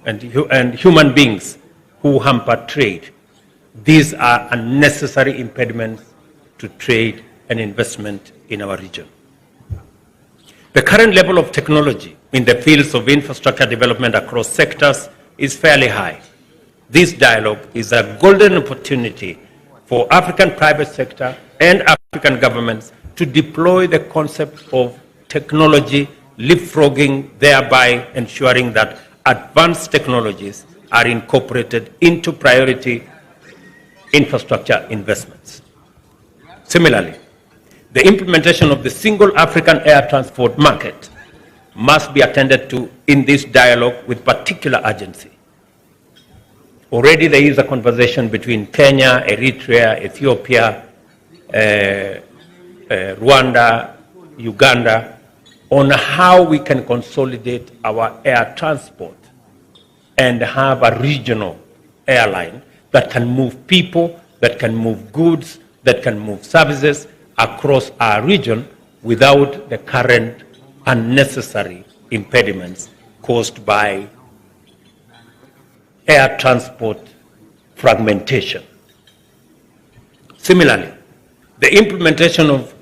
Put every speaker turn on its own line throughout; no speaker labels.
and human beings who hamper trade. These are unnecessary impediments to trade and investment in our region. The current level of technology in the fields of infrastructure development across sectors is fairly high. This dialogue is a golden opportunity for African private sector and African governments to deploy the concept of technology leapfrogging, thereby ensuring that advanced technologies are incorporated into priority infrastructure investments. Similarly, the implementation of the single African air transport market must be attended to in this dialogue with particular urgency. Already there is a conversation between Kenya, Eritrea, Ethiopia, Rwanda, Uganda, on how we can consolidate our air transport and have a regional airline that can move people, that can move goods, that can move services across our region without the current unnecessary impediments caused by air transport fragmentation. Similarly, the implementation of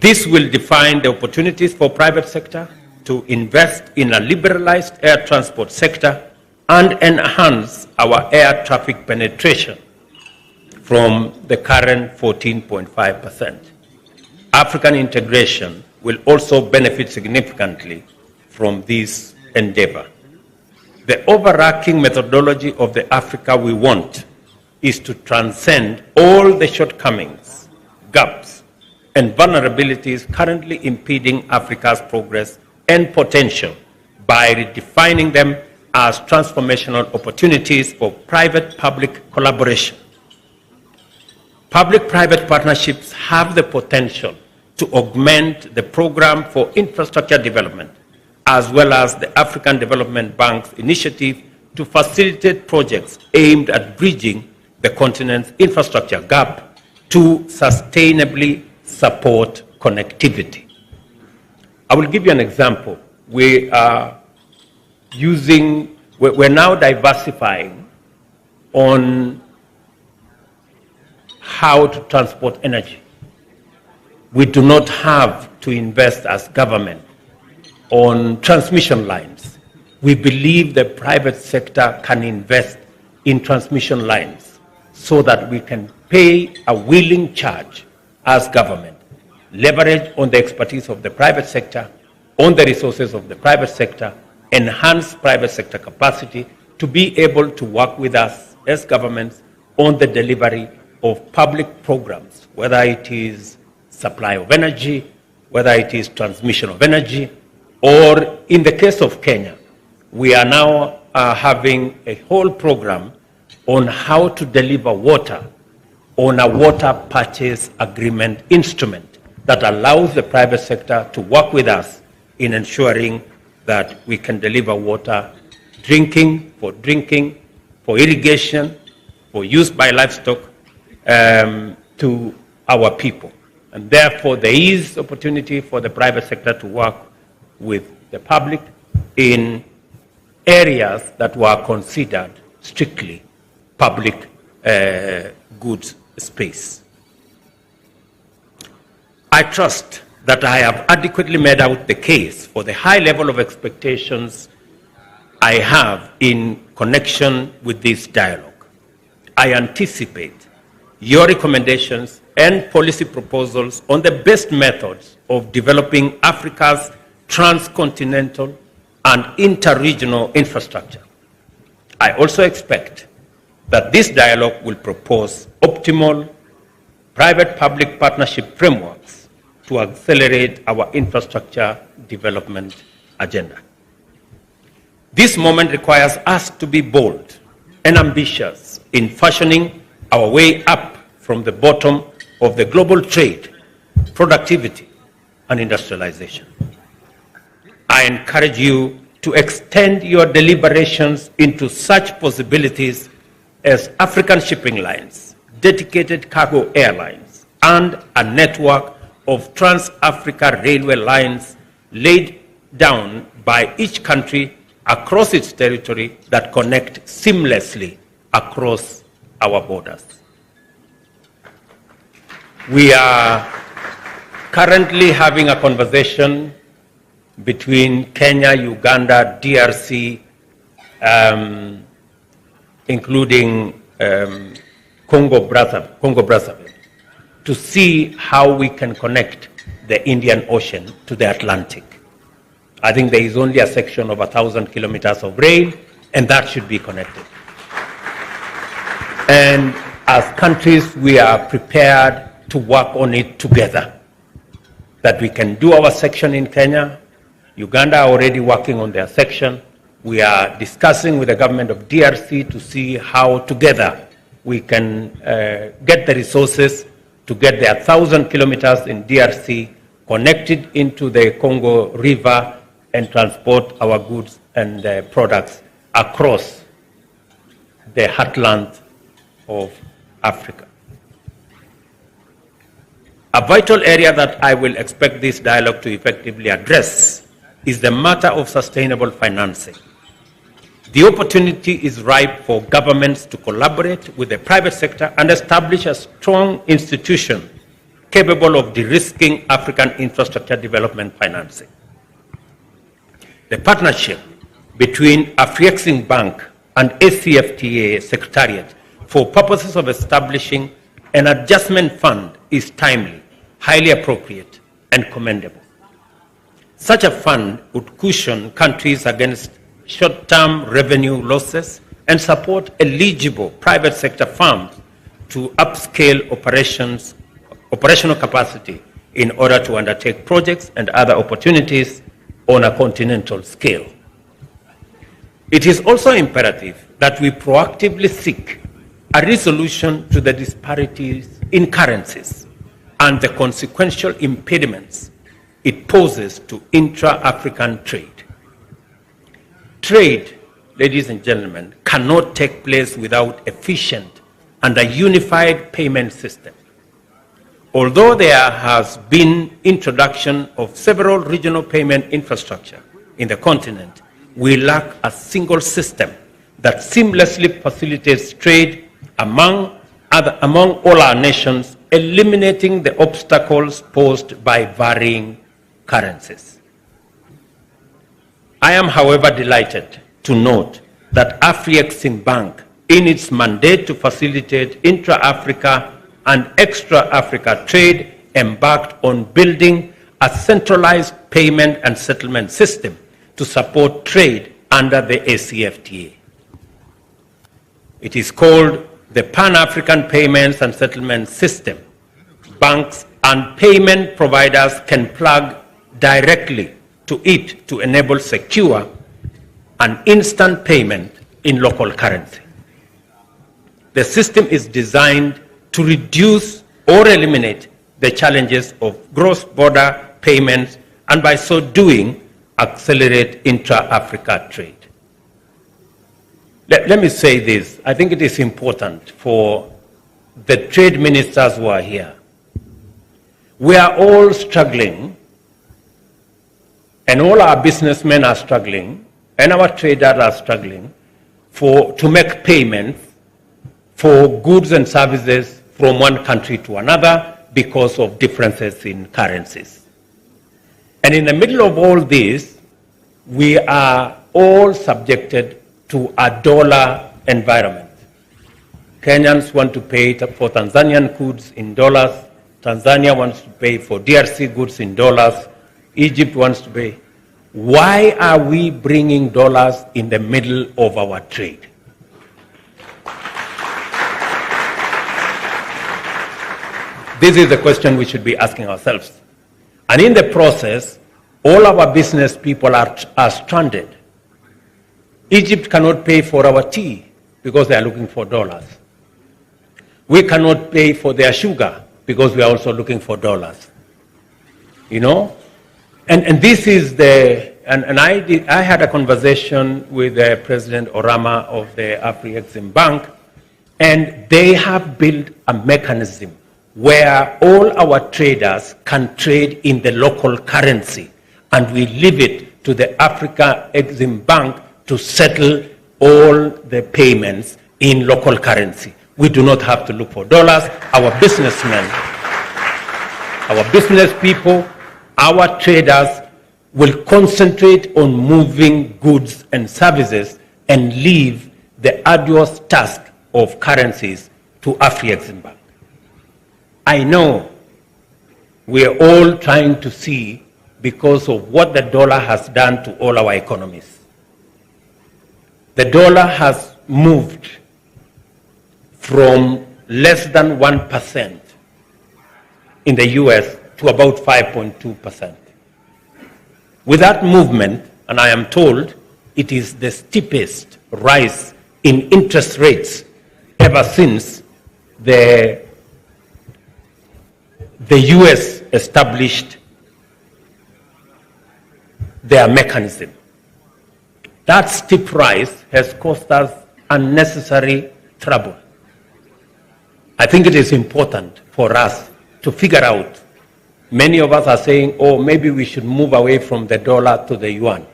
this will define the opportunities for private sector to invest in a liberalized air transport sector and enhance our air traffic penetration from the current 14.5%. African integration will also benefit significantly from this endeavor. The overarching methodology of the Africa we want is to transcend all the shortcomings, gaps, and vulnerabilities currently impeding Africa's progress and potential by redefining them as transformational opportunities for private-public collaboration. Public-private partnerships have the potential to augment the program for infrastructure development, as well as the African Development Bank's initiative to facilitate projects aimed at bridging the continent's infrastructure gap to sustainably support connectivity. I will give you an example. We're now diversifying on how to transport energy. We do not have to invest as government on transmission lines. We believe the private sector can invest in transmission lines so that we can pay a willing charge as government, leverage on the expertise of the private sector, on the resources of the private sector, enhance private sector capacity to be able to work with us as governments on the delivery of public programs, whether it is supply of energy, whether it is transmission of energy, or in the case of Kenya, we are now having a whole program on how to deliver water on a water purchase agreement instrument that allows the private sector to work with us in ensuring that we can deliver water, for drinking, for irrigation, for use by livestock, to our people. And therefore, there is opportunity for the private sector to work with the public in areas that were considered strictly public goods space. I trust that I have adequately made out the case for the high level of expectations I have in connection with this dialogue. I anticipate your recommendations and policy proposals on the best methods of developing Africa's transcontinental and interregional infrastructure. I also expect that this dialogue will propose optimal private-public partnership frameworks to accelerate our infrastructure development agenda. This moment requires us to be bold and ambitious in fashioning our way up from the bottom of the global trade, productivity, and industrialization. I encourage you to extend your deliberations into such possibilities as African shipping lines, dedicated cargo airlines, and a network of trans-Africa railway lines laid down by each country across its territory that connect seamlessly across our borders. We are currently having a conversation between Kenya, Uganda, DRC, including Congo Brazzaville, to see how we can connect the Indian Ocean to the Atlantic. I think there is only a section of 1,000 kilometers of rail, and that should be connected. And as countries, we are prepared to work on it together, that we can do our section in Kenya. Uganda are already working on their section. We are discussing with the government of DRC to see how together we can get the resources to get the 1,000 kilometers in DRC connected into the Congo River and transport our goods and products across the heartland of Africa. A vital area that I will expect this dialogue to effectively address is the matter of sustainable financing. The opportunity is ripe for governments to collaborate with the private sector and establish a strong institution capable of de-risking African infrastructure development financing. The partnership between Afreximbank and ACFTA Secretariat for purposes of establishing an adjustment fund is timely, highly appropriate, and commendable. Such a fund would cushion countries against short-term revenue losses and support eligible private sector firms to upscale operational capacity in order to undertake projects and other opportunities on a continental scale. It is also imperative that we proactively seek a resolution to the disparities in currencies and the consequential impediments it poses to intra-African trade. Trade, ladies and gentlemen, cannot take place without efficient and a unified payment system. Although there has been introduction of several regional payment infrastructure in the continent, we lack a single system that seamlessly facilitates trade among all our nations, eliminating the obstacles posed by varying currencies. I am, however, delighted to note that Afreximbank, in its mandate to facilitate intra-Africa and extra-Africa trade, embarked on building a centralized payment and settlement system to support trade under the ACFTA. It is called the Pan-African Payments and Settlement System. Banks and payment providers can plug directly to it to enable secure and instant payment in local currency. The system is designed to reduce or eliminate the challenges of cross-border payments and by so doing, accelerate intra-Africa trade. Let me say this. I think it is important for the trade ministers who are here. We are all struggling, and all our businessmen are struggling, and our traders are struggling to make payments for goods and services from one country to another because of differences in currencies. And in the middle of all this, we are all subjected to a dollar environment. Kenyans want to pay for Tanzanian goods in dollars. Tanzania wants to pay for DRC goods in dollars. Egypt wants to pay. Why are we bringing dollars in the middle of our trade? This is the question we should be asking ourselves. And in the process, all our business people are stranded. Egypt cannot pay for our tea because they are looking for dollars. We cannot pay for their sugar because we are also looking for dollars. You know? And this is I had a conversation with President Orama of the Afreximbank, and they have built a mechanism where all our traders can trade in the local currency and we leave it to the Africa Exim Bank to settle all the payments in local currency. We do not have to look for dollars. Our businessmen, our business people, our traders will concentrate on moving goods and services and leave the arduous task of currencies to Afri-Exim Bank. I know we are all trying to see, because of what the dollar has done to all our economies. The dollar has moved from less than 1% in the US to about 5.2%. With that movement, and I am told it is the steepest rise in interest rates ever since the US established their mechanism. That steep rise has caused us unnecessary trouble. I think it is important for us to figure out. Many of us are saying, oh, maybe we should move away from the dollar to the yuan.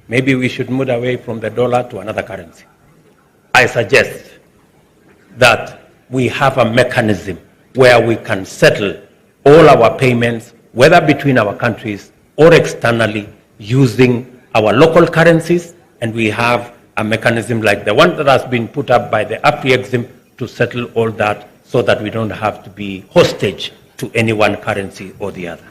Maybe we should move away from the dollar to another currency. I suggest that we have a mechanism where we can settle all our payments, whether between our countries or externally, using our local currencies, and we have a mechanism like the one that has been put up by the Afri-Exim to settle all that, so that we don't have to be hostage to any one currency or the other.